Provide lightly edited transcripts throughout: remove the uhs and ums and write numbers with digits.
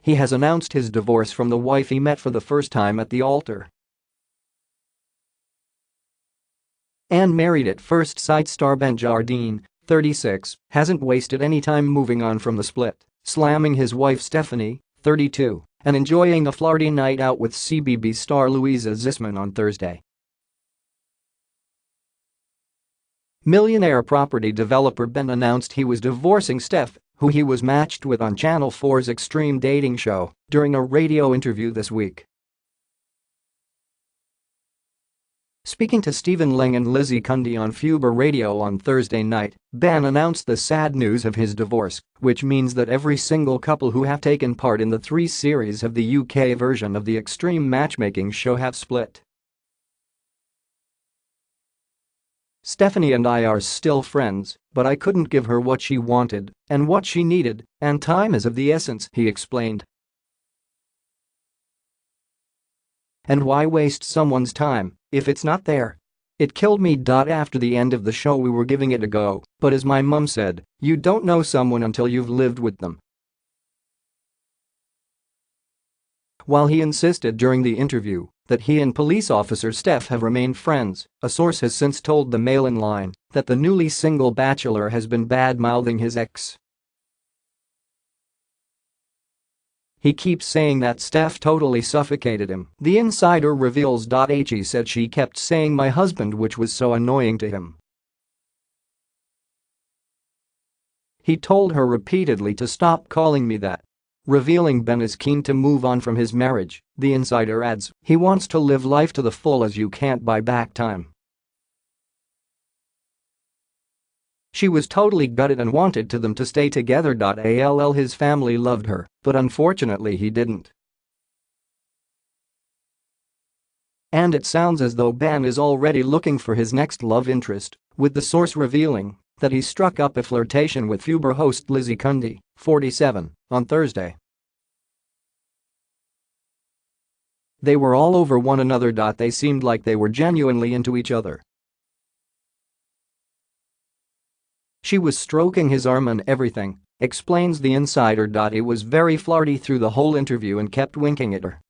he has announced his divorce from the wife he met for the first time at the altar. And Married at First Sight star Ben Jardine, 36, hasn't wasted any time moving on from the split, slamming his wife Stephanie, 32, and enjoying a flirty night out with CBB star Louisa Zisman on Thursday. Millionaire property developer Ben announced he was divorcing Steph, who he was matched with on Channel 4's extreme dating show, during a radio interview this week. Speaking to Stephen Lang and Lizzie Cundy on Fubar Radio on Thursday night, Ben announced the sad news of his divorce, which means that every single couple who have taken part in the 3 series of the UK version of the extreme matchmaking show have split. Stephanie and I are still friends, but I couldn't give her what she wanted and what she needed, and time is of the essence, he explained. And why waste someone's time if it's not there? It killed me. After the end of the show we were giving it a go, but as my mum said, you don't know someone until you've lived with them. While he insisted during the interview that he and police officer Steph have remained friends, a source has since told the Mail in Line that the newly single bachelor has been bad-mouthing his ex. He keeps saying that Steph totally suffocated him, the insider reveals. He said she kept saying my husband, which was so annoying to him. He told her repeatedly to stop calling me that. Revealing Ben is keen to move on from his marriage, the insider adds, he wants to live life to the full as you can't buy back time. She was totally gutted and wanted them to stay together. His family loved her, but unfortunately he didn't. And it sounds as though Ben is already looking for his next love interest, with the source revealing that he struck up a flirtation with Fubar host Lizzie Cundy, 47, on Thursday. They were all over one another. They seemed like they were genuinely into each other. She was stroking his arm and everything, explains the insider. It was very flirty through the whole interview and kept winking at her.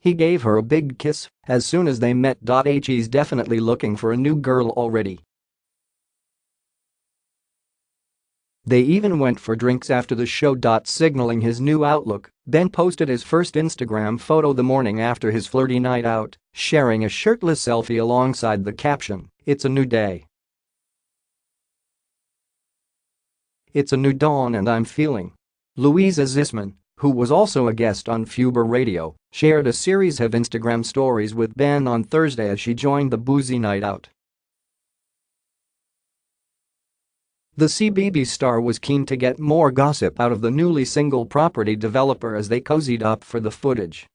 He gave her a big kiss as soon as they met. He's definitely looking for a new girl already. They even went for drinks after the show. Signaling his new outlook, Ben posted his first Instagram photo the morning after his flirty night out, sharing a shirtless selfie alongside the caption, "It's a new day. It's a new dawn and I'm feeling." Louisa Zisman, who was also a guest on Fubar Radio, shared a series of Instagram stories with Ben on Thursday as she joined the boozy night out. The CBB star was keen to get more gossip out of the newly single property developer as they cozied up for the footage.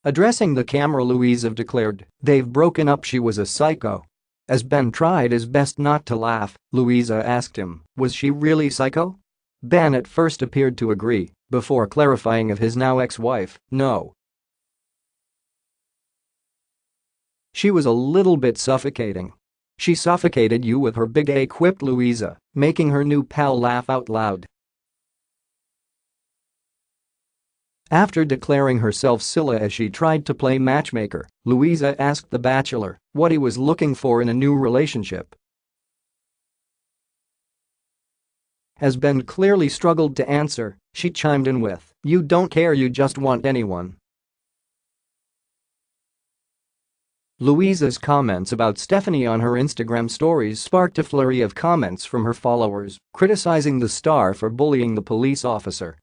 Addressing the camera, Louisa declared, "They've broken up, she was a psycho." As Ben tried his best not to laugh, Louisa asked him, was she really psycho? Ben at first appeared to agree, before clarifying of his now ex-wife, no. She was a little bit suffocating. She suffocated you with her big A, quipped Louisa, making her new pal laugh out loud. After declaring herself Scylla as she tried to play matchmaker, Louisa asked The Bachelor what he was looking for in a new relationship. As Ben clearly struggled to answer, she chimed in with, "You don't care, you just want anyone." Louisa's comments about Stephanie on her Instagram stories sparked a flurry of comments from her followers, criticizing the star for bullying the police officer.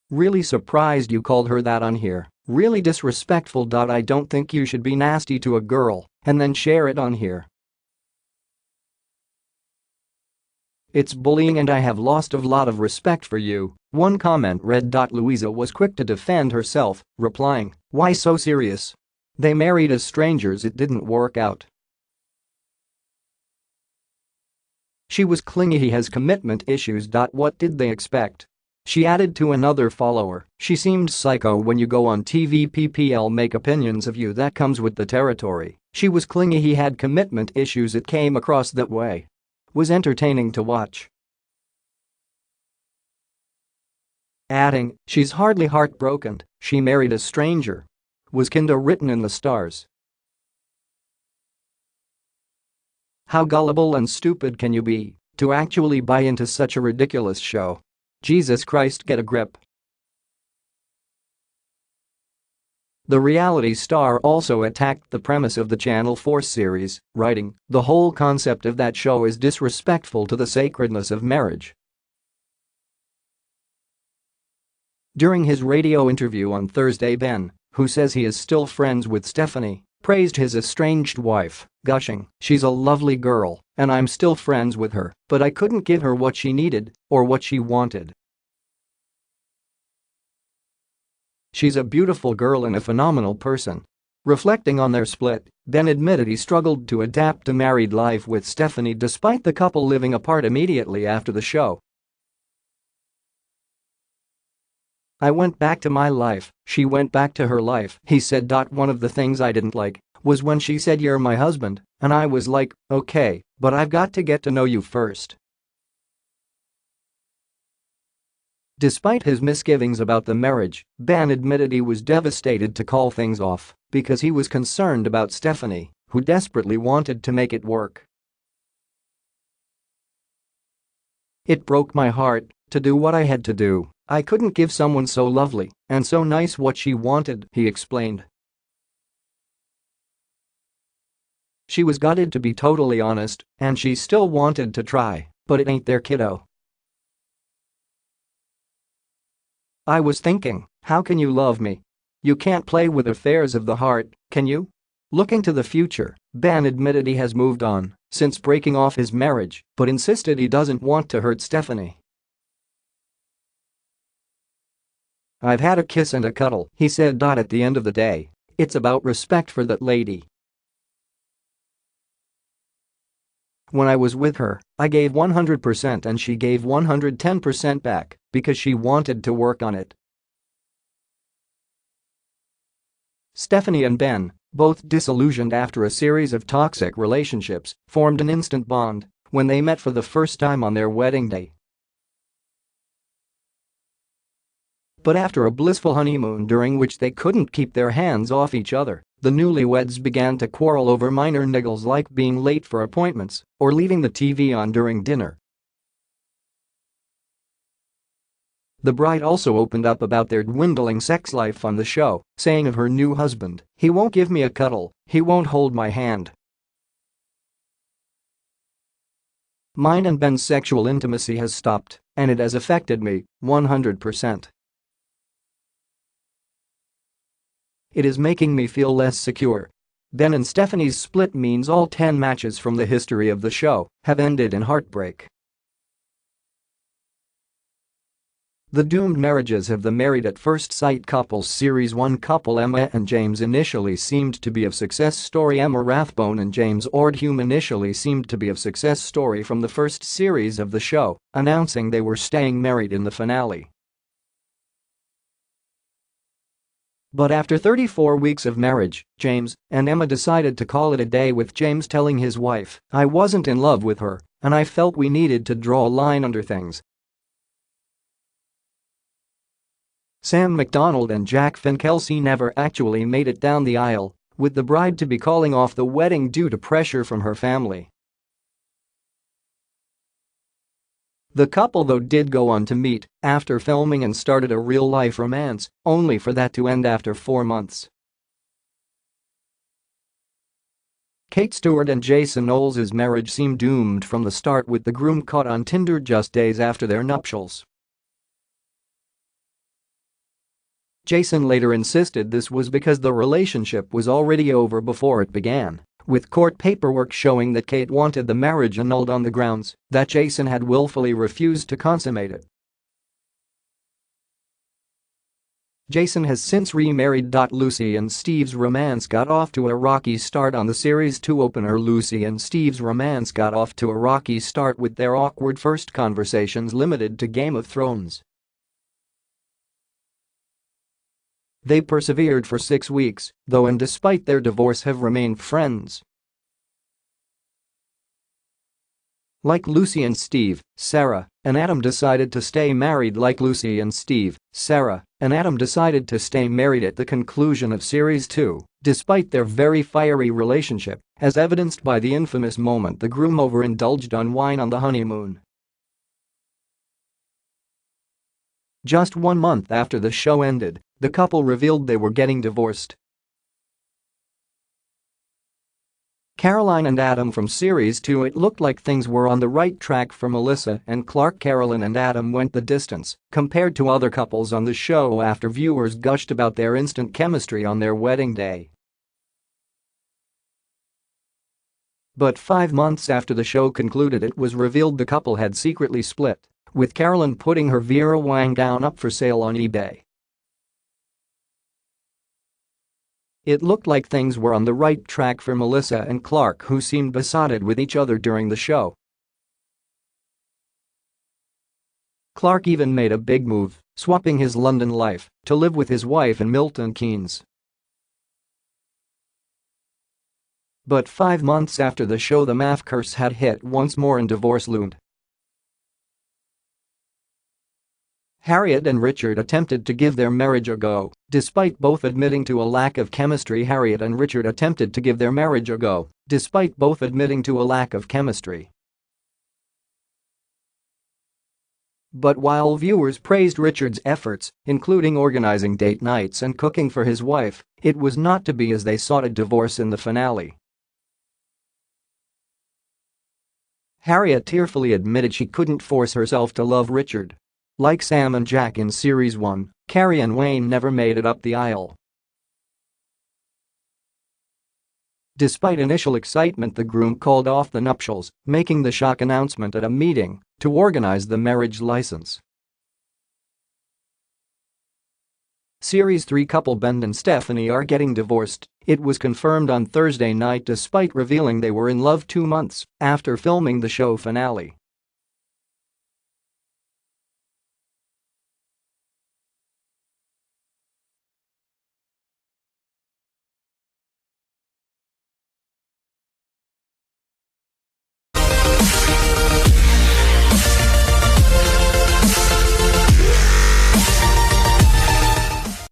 "Really surprised you called her that on here. Really disrespectful. I don't think you should be nasty to a girl and then share it on here. It's bullying and I have lost a lot of respect for you," one comment read. Louisa was quick to defend herself, replying, "Why so serious? They married as strangers, it didn't work out." She was clingy, "He has commitment issues. What did they expect? She added to another follower, "She seemed psycho when you go on TV. PPL make opinions of you, that comes with the territory. She was clingy, he had commitment issues, it came across that way. Was entertaining to watch." Adding, "She's hardly heartbroken, she married a stranger." Was kinda written in the stars. How gullible and stupid can you be to actually buy into such a ridiculous show? Jesus Christ, get a grip. The reality star also attacked the premise of the Channel 4 series, writing, "The whole concept of that show is disrespectful to the sacredness of marriage." During his radio interview on Thursday, Ben, who says he is still friends with Stephanie, praised his estranged wife, gushing, "She's a lovely girl, and I'm still friends with her, but I couldn't give her what she needed or what she wanted. She's a beautiful girl and a phenomenal person." Reflecting on their split, Ben admitted he struggled to adapt to married life with Stephanie despite the couple living apart immediately after the show. "I went back to my life, she went back to her life," he said. "One of the things I didn't like was when she said you're my husband, and I was like, okay, but I've got to get to know you first." Despite his misgivings about the marriage, Ben admitted he was devastated to call things off because he was concerned about Stephanie, who desperately wanted to make it work. "It broke my heart to do what I had to do. I couldn't give someone so lovely and so nice what she wanted," he explained. "She was gutted, to be totally honest, and she still wanted to try, but it ain't their kiddo. I was thinking, how can you love me? You can't play with affairs of the heart, can you?" Looking to the future, Ben admitted he has moved on since breaking off his marriage, but insisted he doesn't want to hurt Stephanie. "I've had a kiss and a cuddle," he said. "At the end of the day, it's about respect for that lady. When I was with her, I gave 100% and she gave 110% back because she wanted to work on it." Stephanie and Ben, both disillusioned after a series of toxic relationships, formed an instant bond when they met for the first time on their wedding day. But after a blissful honeymoon during which they couldn't keep their hands off each other, the newlyweds began to quarrel over minor niggles like being late for appointments or leaving the TV on during dinner. The bride also opened up about their dwindling sex life on the show, saying of her new husband, "He won't give me a cuddle, he won't hold my hand. Mine and Ben's sexual intimacy has stopped, and it has affected me 100%. It is making me feel less secure." Ben and Stephanie's split means all 10 matches from the history of the show have ended in heartbreak. The doomed marriages of the Married at First Sight couples Series 1 couple Emma and James initially seemed to be a success story. Emma Rathbone and James Ordhume initially seemed to be a success story from the first series of the show, announcing they were staying married in the finale. But after 34 weeks of marriage, James and Emma decided to call it a day, with James telling his wife, "I wasn't in love with her, and I felt we needed to draw a line under things." Sam McDonald and Jack Finkelsey never actually made it down the aisle, with the bride to be calling off the wedding due to pressure from her family. The couple, though, did go on to meet after filming and started a real-life romance, only for that to end after 4 months. Kate Stewart and Jason Knowles' marriage seemed doomed from the start, with the groom caught on Tinder just days after their nuptials. Jason later insisted this was because the relationship was already over before it began, with court paperwork showing that Kate wanted the marriage annulled on the grounds that Jason had willfully refused to consummate it. Jason has since remarried. Lucy and Steve's romance got off to a rocky start on the Series 2 opener. Lucy and Steve's romance got off to a rocky start with their awkward first conversations limited to Game of Thrones. They persevered for 6 weeks, though, and despite their divorce have remained friends. Like Lucy and Steve, Sarah and Adam decided to stay married. Like Lucy and Steve, Sarah and Adam decided to stay married at the conclusion of Series 2, despite their very fiery relationship, as evidenced by the infamous moment the groom overindulged on wine on the honeymoon. Just 1 month after the show ended, the couple revealed they were getting divorced. Caroline and Adam from Series 2. It looked like things were on the right track for Melissa and Clark. Caroline and Adam went the distance compared to other couples on the show after viewers gushed about their instant chemistry on their wedding day. But 5 months after the show concluded, it was revealed the couple had secretly split, with Caroline putting her Vera Wang gown up for sale on eBay. It looked like things were on the right track for Melissa and Clark, who seemed besotted with each other during the show. Clark even made a big move, swapping his London life to live with his wife in Milton Keynes. But 5 months after the show, the MAF curse had hit once more and divorce loomed. Harriet and Richard attempted to give their marriage a go. Despite both admitting to a lack of chemistry, Harriet and Richard attempted to give their marriage a go, despite both admitting to a lack of chemistry. But while viewers praised Richard's efforts, including organizing date nights and cooking for his wife, it was not to be, as they sought a divorce in the finale. Harriet tearfully admitted she couldn't force herself to love Richard. Like Sam and Jack in Series 1, Carrie and Wayne never made it up the aisle. Despite initial excitement, the groom called off the nuptials, making the shock announcement at a meeting to organize the marriage license. Series 3 couple Ben and Stephanie are getting divorced. It was confirmed on Thursday night, despite revealing they were in love 2 months after filming the show finale.